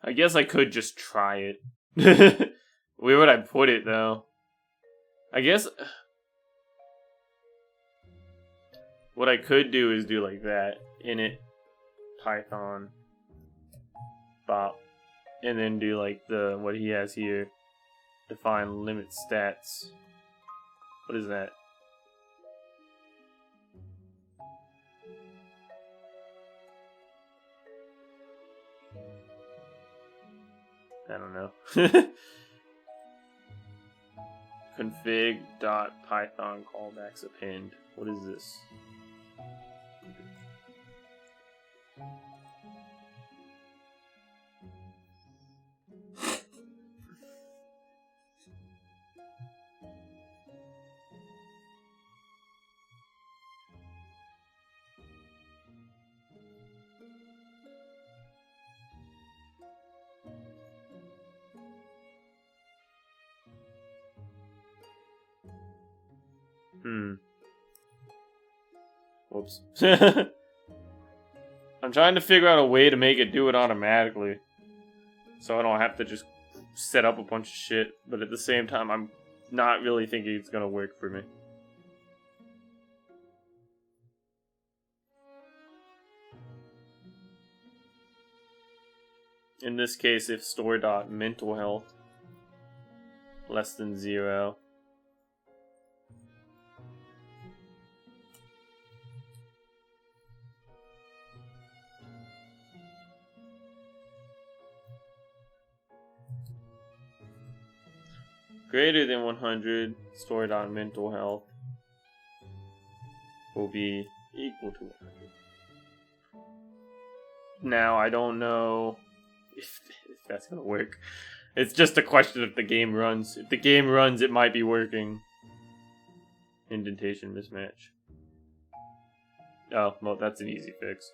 A: I guess I could just try it. Where would I put it, though? I guess what I could do is do like that. Init Python bop. And then do like the what he has here. Define limit stats. What is that? I don't know. Config.python callbacks append. What is this? Whoops. I'm trying to figure out a way to make it do it automatically. So I don't have to just set up a bunch of shit. But at the same time, I'm not really thinking it's gonna work for me. In this case, if store.mental health less than 0. Greater than 100, store.mental health will be equal to 100. Now, I don't know if that's gonna work. It's just a question if the game runs. If the game runs, it might be working. Indentation mismatch. Oh, well, that's an easy fix.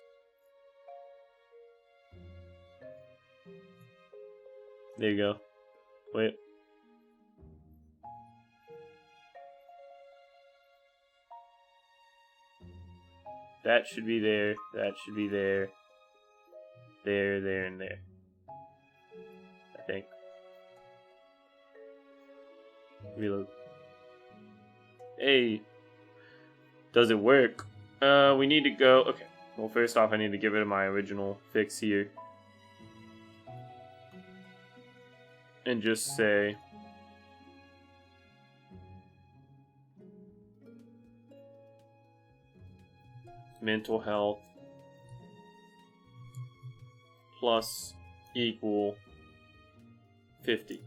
A: There you go. Wait. That should be there. That should be there. There, there, and there. I think. Reload. Hey. Does it work? We need to go... Okay. Well, first off, I need to get rid of my original fix here. And just say... mental health plus equal 50.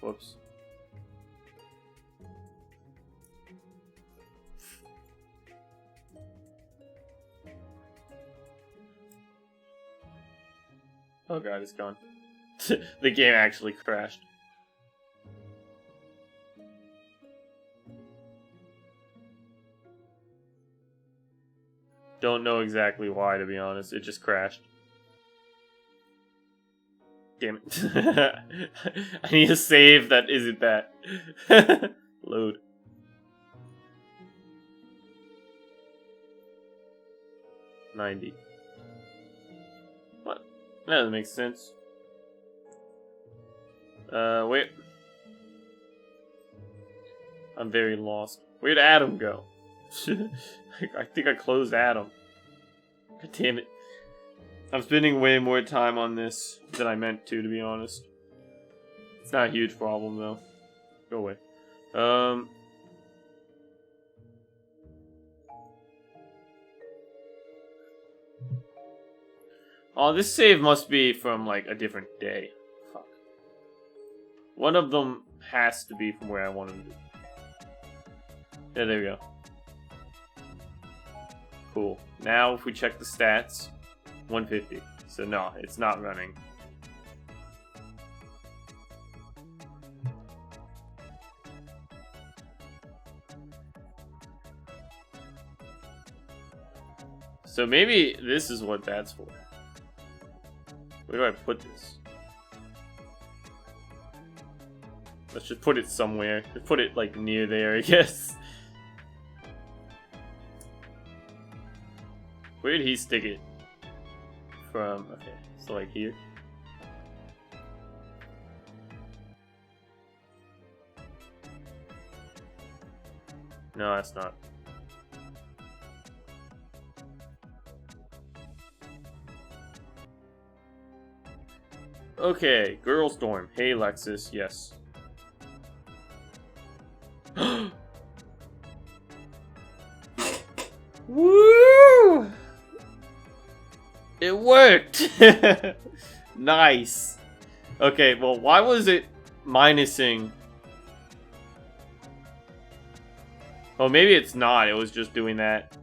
A: Whoops. Oh god, it's gone. The game actually crashed. Don't know exactly why, to be honest. It just crashed. Damn it. I need a save that isn't that. Load. $90. What? That doesn't make sense. Wait. I'm very lost. Where'd Adam go? I think I closed Adam. God damn it. I'm spending way more time on this than I meant to be honest. It's not a huge problem, though. Go away. Oh, this save must be from, like, a different day. Fuck. One of them has to be from where I want them to be. Yeah, there we go. Cool. Now, if we check the stats, 150. So, no, it's not running. So, maybe this is what that's for. Where do I put this? Let's just put it somewhere. Put it, like, near there, I guess. Where did he stick it? From, okay, so like here. No, that's not. Okay, Girl Storm. Hey, Lexus. Yes. Woo! It worked! Nice. Okay, well, why was it minusing? Oh, maybe it's not. It was just doing that.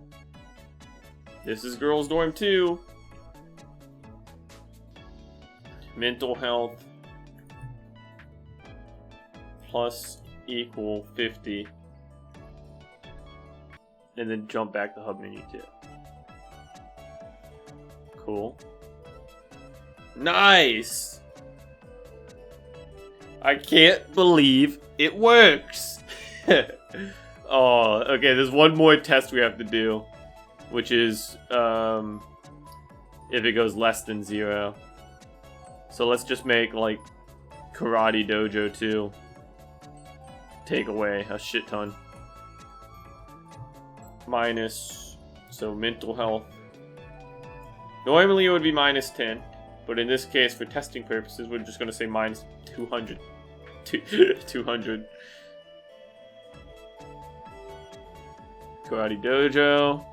A: This is Girls Dorm 2. Mental health plus equal 50. And then jump back to hub menu 2. Cool. Nice! I can't believe it works! Oh, okay, there's one more test we have to do. Which is, if it goes less than 0. So let's just make, like, Karate Dojo 2. Take away a shit ton. Minus, so mental health. Normally it would be minus 10, but in this case, for testing purposes, we're just going to say minus 200. 200. Karate Dojo.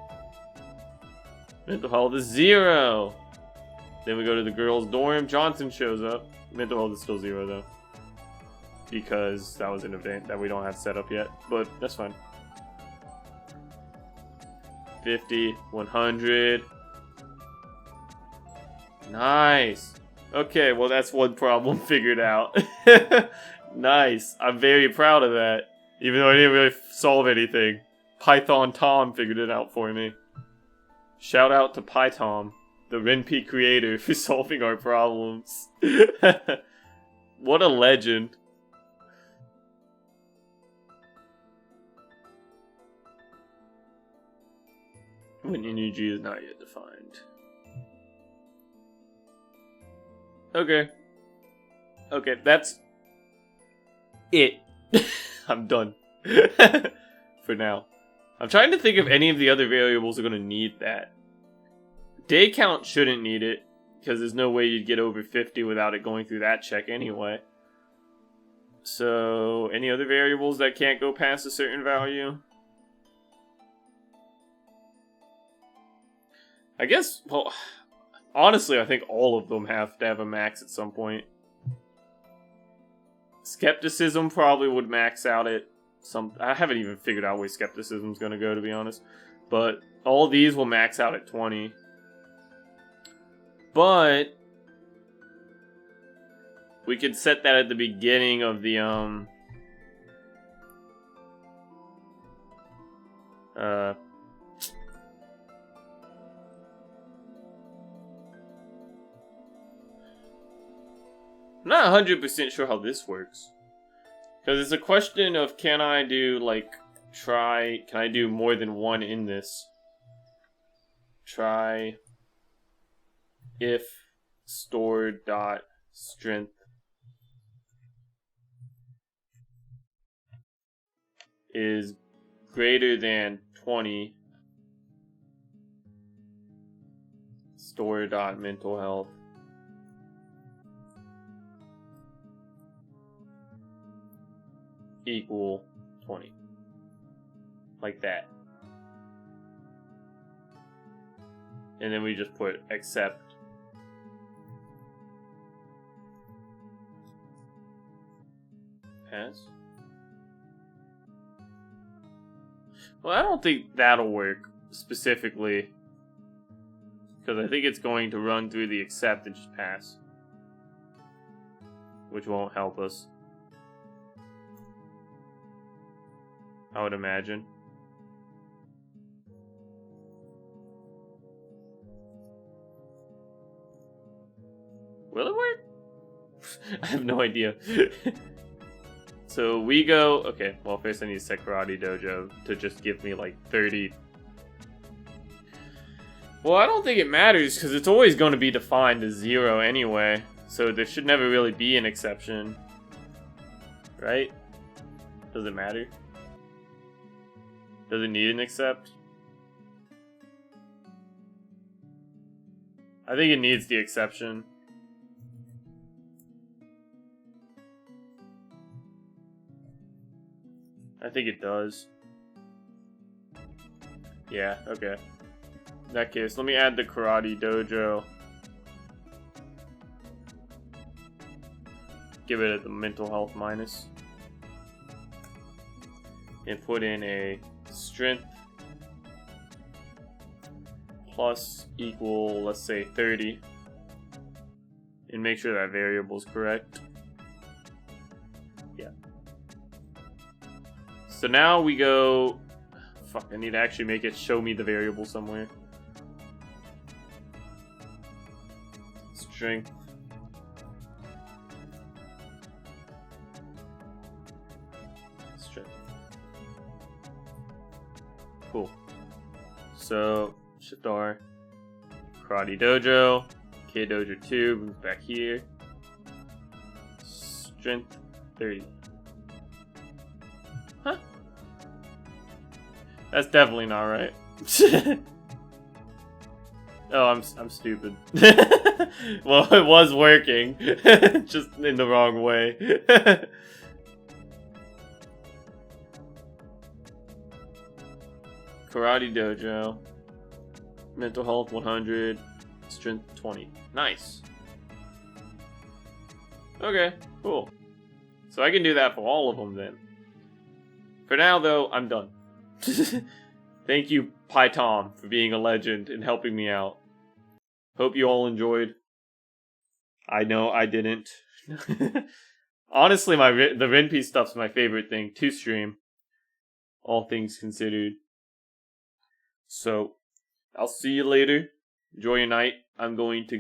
A: Mental health is 0. Then we go to the girls' dorm. Johnson shows up. Mental health is still 0, though. Because that was an event that we don't have set up yet, but that's fine. 50, 100. Nice. Okay, well that's one problem figured out. Nice. I'm very proud of that. Even though I didn't really solve anything. Python Tom figured it out for me. Shout out to PyTom, the Renpy creator, for solving our problems. What a legend. When energy is not yet defined. Okay. Okay, that's it. I'm done. For now. I'm trying to think if any of the other variables are going to need that. Day count shouldn't need it, because there's no way you'd get over 50 without it going through that check anyway. So, any other variables that can't go past a certain value? I guess, well, honestly, I think all of them have to have a max at some point. Skepticism probably would max out at some... I haven't even figured out where skepticism's gonna go, to be honest. But all these will max out at 20. But We could set that at the beginning of the I'm not 100% sure how this works. Because it's a question of can I do, like, can I do more than one in this? Try if store dot strength is greater than 20 store dot mental health equal 20. Like that. And then we just put accept. Pass. Well, I don't think that'll work specifically. Because I think it's going to run through the accept and just pass. Which won't help us. I would imagine. Will it work? I have no idea. So we go... Okay, well first I need to set Karate Dojo to just give me like 30. Well, I don't think it matters because it's always going to be defined as 0 anyway. So there should never really be an exception. Right? Does it matter? Does it need an accept? I think it needs the exception. I think it does. Yeah, okay. In that case, let me add the Karate Dojo. Give it the mental health minus. And put in a strength plus equal, let's say 30. And make sure that variable is correct. Yeah. So now we go... Fuck, I need to actually make it show me the variable somewhere. Strength. Strength. Cool. So, Shift R. Karate Dojo. K Dojo 2 moves back here. Strength 30. Huh? That's definitely not right. Oh, I'm stupid. Well, it was working, just in the wrong way. Karate Dojo. Mental health 100. Strength 20. Nice. Okay, cool. So I can do that for all of them then. For now, though, I'm done. Thank you, Tom, for being a legend and helping me out. Hope you all enjoyed. I know I didn't. Honestly, the Renpy stuff's my favorite thing to stream. All things considered. So, I'll see you later. Enjoy your night. I'm going to go